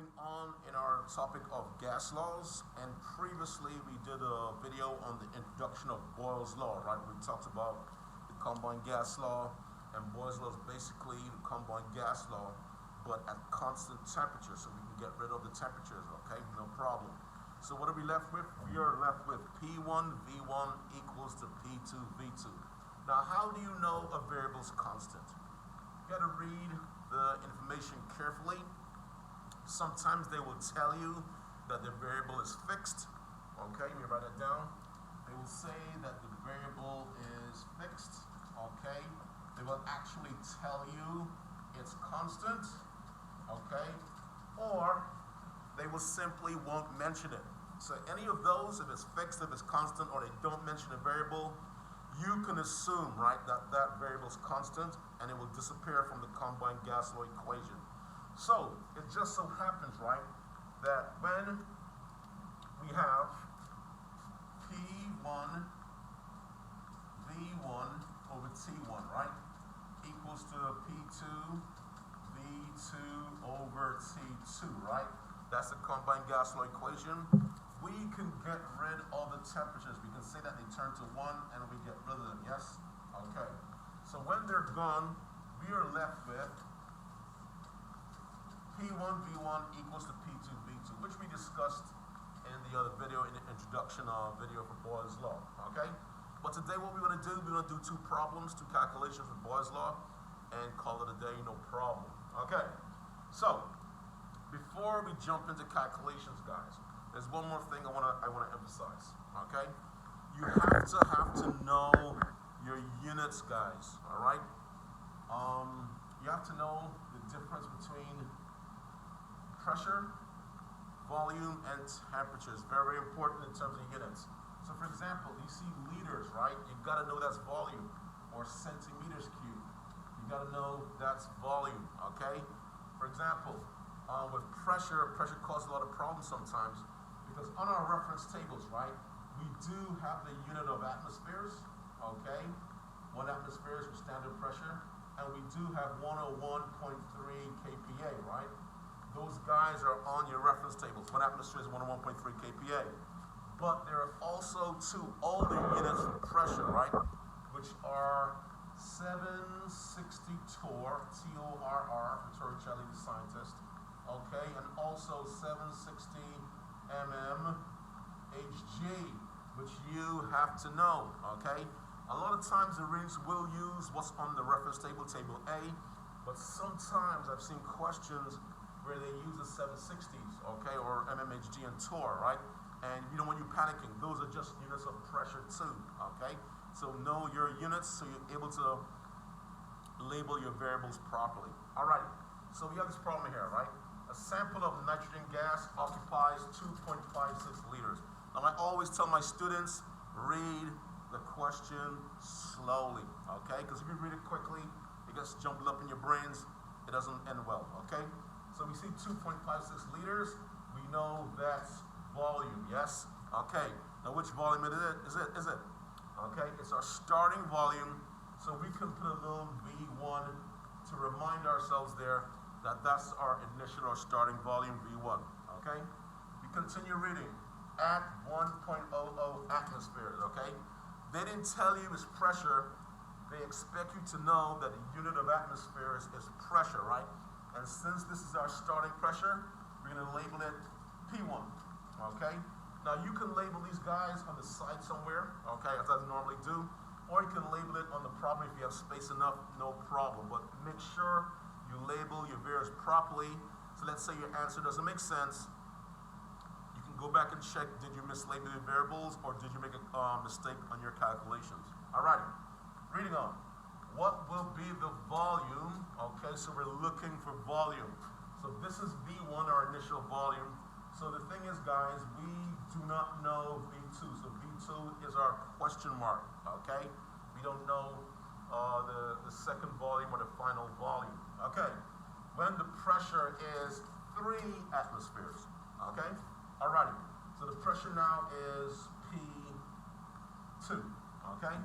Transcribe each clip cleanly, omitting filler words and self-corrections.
continuing on in our topic of gas laws, and previously we did a video on the introduction of Boyle's law, right? We talked about the combined gas law, and Boyle's law is basically the combined gas law, but at constant temperature, so we can get rid of the temperatures, okay? No problem. So what are we left with? We are left with P1 V1 equals to P2 V2. Now, how do you know a variable is constant? You got to read the information carefully. Sometimes they will tell you that the variable is fixed. Okay, let me write that down. They will say that the variable is fixed. Okay, they will actually tell you it's constant. Okay, or they will simply won't mention it. So any of those, if it's fixed, if it's constant, or they don't mention a variable, you can assume, right, that that variable is constant and it will disappear from the combined gas law equation. So it just so happens, right, that when we have P1 V1 over T1, right, equals to P2 V2 over T2, right? That's the combined gas law equation. We can get rid of the temperatures. We can say that they turn to 1 and we get rid of them, yes? Okay. So when they're gone, we are left with P1 V1 equals to P2 V2, which we discussed in the other video, in the introduction video for Boyle's law, okay? But today what we're going to do, we're going to do two problems, two calculations with Boyle's law, and call it a day, no problem. Okay, so before we jump into calculations, guys, there's one more thing I want to emphasize, okay? You have to know your units, guys, all right? You have to know the difference between pressure, volume, and temperature. It's very important in terms of units. So for example, you see liters, right? You've got to know that's volume, or centimeters cubed. You got to know that's volume, okay? For example, with pressure causes a lot of problems sometimes, because on our reference tables, right, we do have the unit of atmospheres, okay? 1 atmosphere is for standard pressure, and we do have 101.3 kPa, right? Those guys are on your reference tables. 1 atmosphere is 101.3 kPa. But there are also two older units of pressure, right? Which are 760 torr, T-O-R-R, for Torricelli, the scientist, okay? And also 760 mm Hg, which you have to know, okay? A lot of times the readings will use what's on the reference table, table A, but sometimes I've seen questions where they use the 760s, okay, or mmHg and torr, right? And you know, when you're panicking, those are just units of pressure too, okay? So know your units so you're able to label your variables properly. All right, so we have this problem here, right? A sample of nitrogen gas occupies 2.56 liters. Now I always tell my students, read the question slowly, okay? Because if you read it quickly, it gets jumbled up in your brains, it doesn't end well, okay? So we see 2.56 liters, we know that's volume, yes? Okay, now which volume is it? Okay, it's our starting volume, so we can put a little V1 to remind ourselves there that that's our initial or starting volume, V1, okay? We continue reading, at 1.00 atmospheres, okay? They didn't tell you it's pressure, they expect you to know that the unit of atmospheres is pressure, right? And since this is our starting pressure, we're gonna label it P1, okay? Now you can label these guys on the side somewhere, okay, as I normally do, or you can label it on the problem if you have space enough, no problem. But make sure you label your variables properly. So let's say your answer doesn't make sense. You can go back and check, did you mislabel your variables or did you make a mistake on your calculations? All right, reading on. What will be the volume? Okay, so we're looking for volume. So this is V1, our initial volume. So the thing is, guys, we do not know V2. So V2 is our question mark, okay? We don't know the second volume or the final volume, okay? When the pressure is 3 atmospheres, okay? Alrighty, so the pressure now is P2, okay?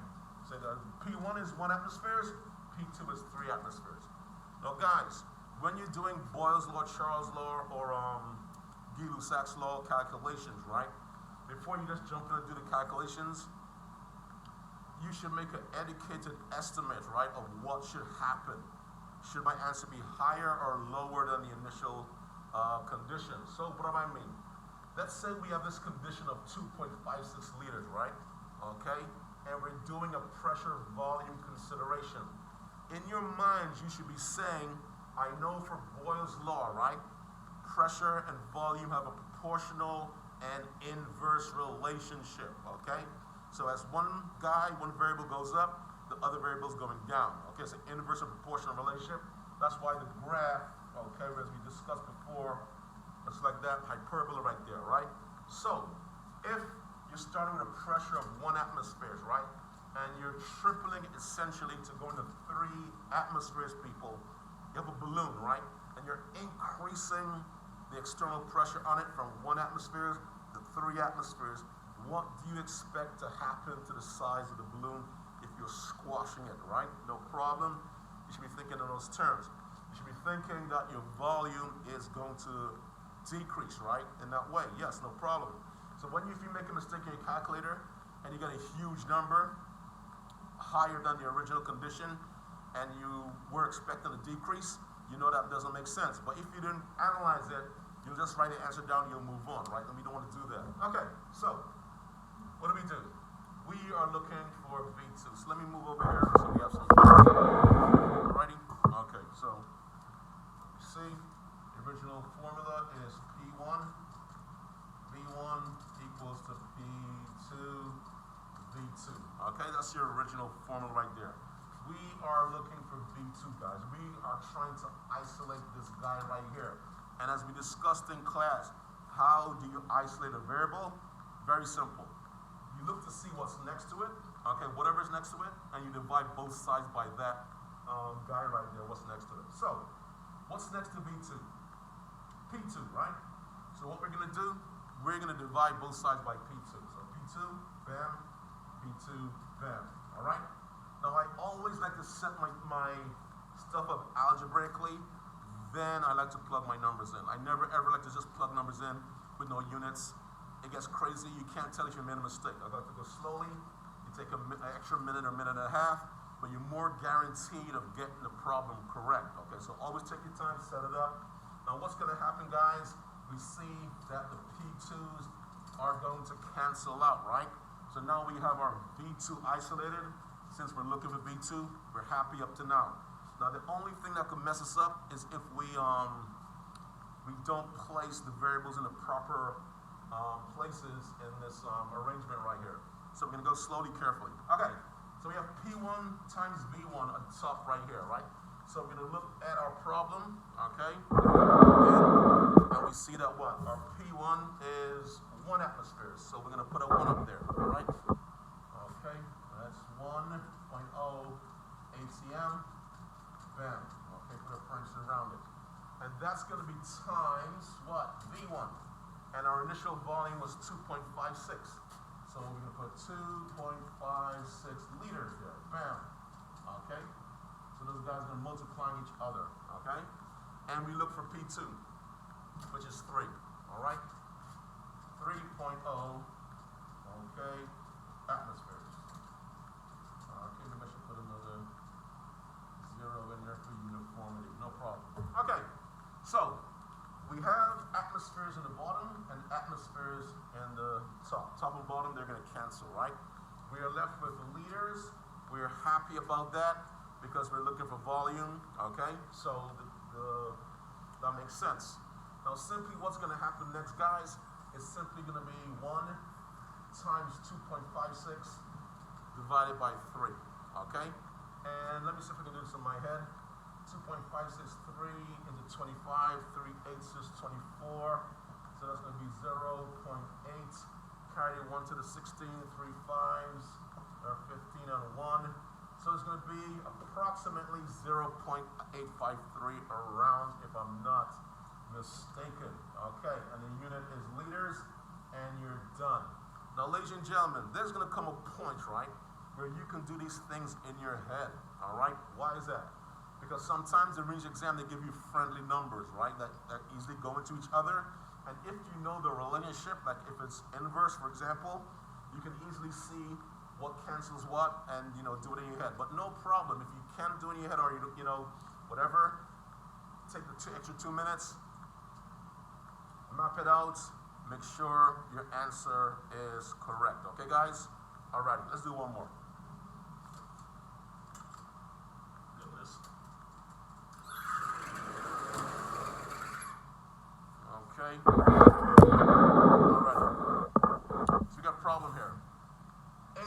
So the P1 is 1 atmospheres, P2 is 3 atmospheres. Now guys, when you're doing Boyle's law, Charles' law, or Gay-Lussac's law calculations, right? Before you just jump in and do the calculations, you should make an educated estimate, right, of what should happen. Should my answer be higher or lower than the initial condition? So what do I mean? Let's say we have this condition of 2.56 liters, right? Okay? And we're doing a pressure volume consideration. In your minds, you should be saying, I know for Boyle's law, right? Pressure and volume have a proportional and inverse relationship, okay? So as one variable goes up, the other variable is going down. Okay, it's an inverse and proportional relationship. That's why the graph, okay, as we discussed before, it's like that hyperbola right there, right? So if you're starting with a pressure of 1 atmosphere, right? And you're tripling it essentially to go into 3 atmospheres, people. You have a balloon, right? And you're increasing the external pressure on it from 1 atmosphere to 3 atmospheres. What do you expect to happen to the size of the balloon if you're squashing it, right? No problem. You should be thinking in those terms. You should be thinking that your volume is going to decrease, right? In that way, yes, no problem. So if you make a mistake in your calculator and you get a huge number higher than the original condition and you were expecting a decrease, you know that doesn't make sense. But if you didn't analyze it, you'll just write the answer down and you'll move on, right? And we don't want to do that. Okay, so what do? We are looking for V2. So let me move over here so we have some. Alrighty? Okay, so you see the original formula is P1. V1 equals to P2 V2. Okay, that's your original formula right there. We are looking for V2, guys. We are trying to isolate this guy right here. And as we discussed in class, how do you isolate a variable? Very simple. You look to see what's next to it, okay, whatever's next to it, and you divide both sides by that guy right there, what's next to it. So, what's next to V2? P2, right? So what we're going to do, we're going to divide both sides by P2. So P2, bam, P2, bam, all right? Now, I always like to set my stuff up algebraically, then I like to plug my numbers in. I never ever like to just plug numbers in with no units. It gets crazy. You can't tell if you made a mistake. I like to go slowly. You take an extra minute or minute and a half, but you're more guaranteed of getting the problem correct. Okay, so always take your time, set it up. Now, what's going to happen, guys? We see that the P2s are going to cancel out, right? So now we have our V2 isolated. Since we're looking for V2, we're happy up to now. Now, the only thing that could mess us up is if we don't place the variables in the proper places in this arrangement right here. So we're going to go slowly, carefully. Okay, so we have P1 times V1 on top right here, right? So we're going to look at our problem, okay? And we see that what? Our P1 is 1 atmosphere. So we're going to put a 1 up there, all right? Okay, that's 1.0 ATM. Bam. Okay, put a parenthesis around it. And that's going to be times what? V1. And our initial volume was 2.56. So we're going to put 2.56 liters there. Bam. Okay? So those guys are going to multiply each other. Okay? And we look for P2, which is 3. All right? 3.0, okay, atmospheres. Okay, maybe I should put another 0 in there for uniformity. No problem. Okay, so we have atmospheres in the bottom and atmospheres in the top. Top and bottom, they're going to cancel, right? We are left with liters. We are happy about that because we're looking for volume, okay? So that makes sense. Now, simply what's going to happen next, guys, is simply going to be 1 times 2.56 divided by 3, okay? And let me see if I can do this in my head. 2.563 into 25, 3/8 is 24. So that's going to be 0.8. Carry 1 to the 16, 3 5s are 15 and 1. So it's going to be approximately 0.853 around, if I'm not mistaken. Okay, and the unit is liters, and you're done. Now, ladies and gentlemen, there's going to come a point, right, where you can do these things in your head, all right? Why is that? Because sometimes the range exam, they give you friendly numbers, right, that easily go into each other. And if you know the relationship, like if it's inverse, for example, you can easily see what cancels what and, do it in your head. But no problem. If you can't do it in your head or, whatever, take the extra 2 minutes, map it out, make sure your answer is correct. Okay, guys? Alrighty, let's do one more. Okay. Alright. So we got a problem here.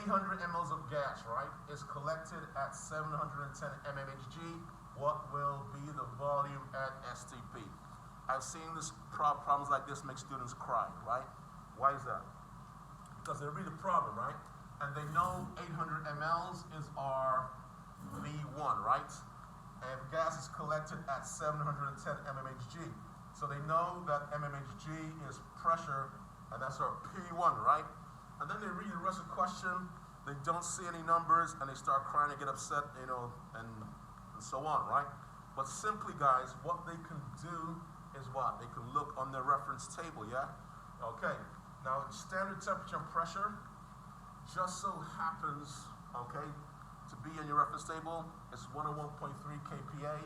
800 mLs of gas, right, is collected at 710 mmHg. What will be the volume at STP? I've seen this problems like this make students cry, right? Why is that? Because they read the problem, right? And they know 800 mLs is our V1, right? And gas is collected at 710 mmHg. So they know that mmHg is pressure, and that's our P1, right? And then they read the rest of the question, they don't see any numbers, and they start crying and get upset, and so on, right? But simply, guys, what they can do is what? They can look on the reference table, yeah? Okay, now standard temperature and pressure just so happens, okay, to be in your reference table. It's 101.3 kPa,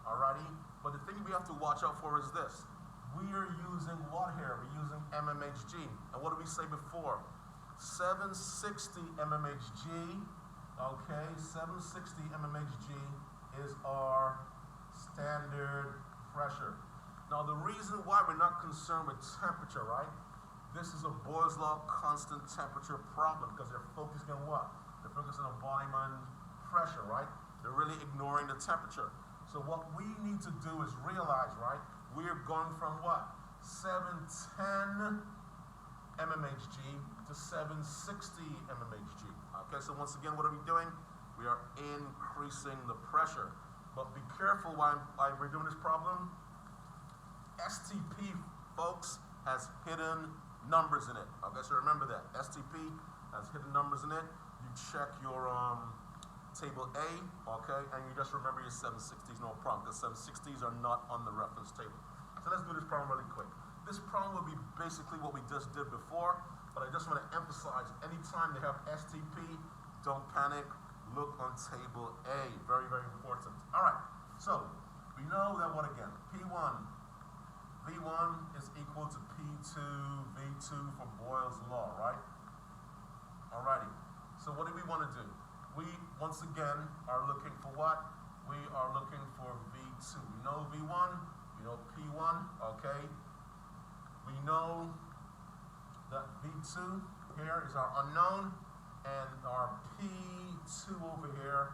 alrighty? But the thing we have to watch out for is this. We are using what here? We're using mmHg. And what did we say before? 760 mmHg, okay? 760 mmHg is our standard pressure. Now the reason why we're not concerned with temperature, right? This is a Boyle's law constant temperature problem because they're focusing on what? They're focusing on volume and pressure, right? They're really ignoring the temperature. So what we need to do is realize, right, we're going from what? 710 mmHg to 760 mmHg. Okay, so once again, what are we doing? We are increasing the pressure. But be careful while we're doing this problem. STP, folks, has hidden numbers in it. Okay, so remember that. STP has hidden numbers in it. You check your table A, okay, and you just remember your 760s, no problem, because 760s are not on the reference table. So let's do this problem really quick. This problem will be basically what we just did before, but I just want to emphasize, anytime they have STP, don't panic, look on table A. Very, very important. All right, so we know that what again? P1, V1 is equal to P2, V2 for Boyle's law, right? Alrighty, so what do we want to do? We, once again, are looking for what? We are looking for V2. We know V1, we know P1, okay? We know that V2 here is our unknown, and our P2 over here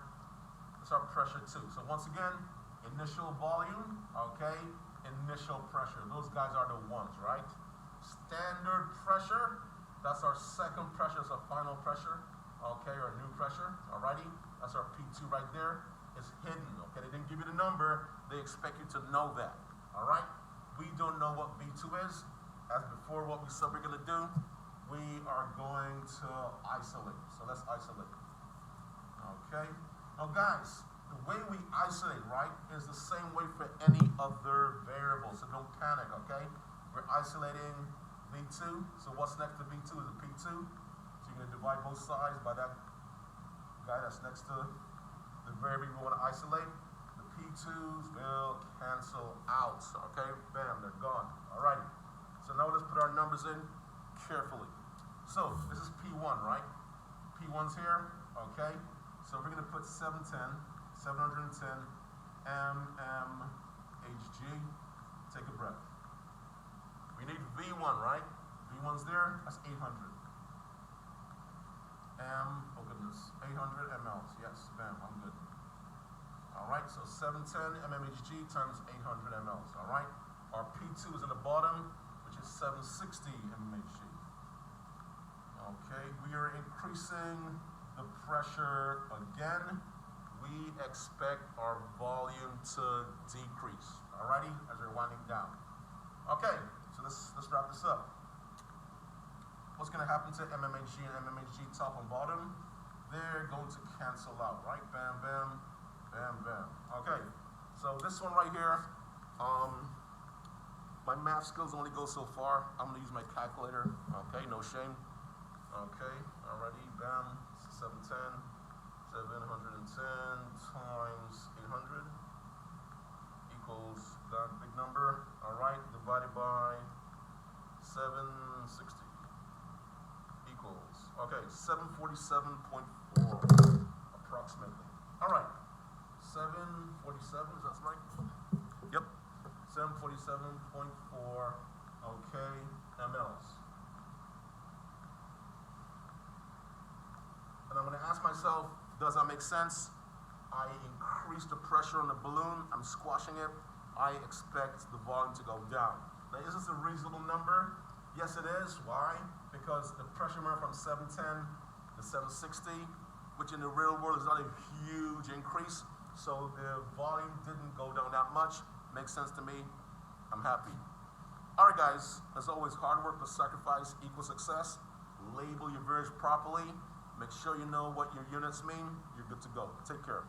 is our pressure 2. So once again, initial volume, okay? Initial pressure. Those guys are the ones, right? Standard pressure, that's our second pressure, it's our final pressure. Okay, or new pressure, alrighty? That's our P2 right there. It's hidden, okay? They didn't give you the number, they expect you to know that, alright? We don't know what V2 is. As before, what we said we're gonna do, we are going to isolate. So let's isolate, okay? Now guys, the way we isolate, right, is the same way for any other variable, so don't panic, okay? We're isolating V2, so what's next to V2 is a P2. You're going to divide both sides by that guy that's next to the variable we want to isolate. The P2s will cancel out. Okay, bam, they're gone. Alrighty. So now let's put our numbers in carefully. So this is P1, right? P1's here. Okay. So we're going to put 710 mmHg. Take a breath. We need V1, right? V1's there. That's 800. Oh goodness, 800 mLs, yes, bam, I'm good. All right, so 710 mmHg times 800 mLs, all right? Our P2 is in the bottom, which is 760 mmHg. Okay, we are increasing the pressure again. We expect our volume to decrease, all righty, as we're winding down. Okay, so let's wrap this up. What's going to happen to mmHg and mmHg top and bottom? They're going to cancel out, right? Bam, bam, Bam, bam. Okay, so this one right here, my math skills only go so far. I'm gonna use my calculator. Okay, no shame. Okay, alrighty, bam, 710, 710 times 800 equals that big number. Alright, divided by 760 equals, okay, 747.4 approximately. Alright, 747, is that right? Yep, 747.4, okay, mLs. And I'm going to ask myself, does that make sense? I increase the pressure on the balloon, I'm squashing it, I expect the volume to go down. Now, is this a reasonable number? Yes, it is. Why? Because the pressure went from 710 to 760, which in the real world is not a huge increase, so the volume didn't go down that much. Makes sense to me. I'm happy. All right, guys, as always, hard work plus sacrifice equals success. Label your variables properly. Make sure you know what your units mean. You're good to go. Take care.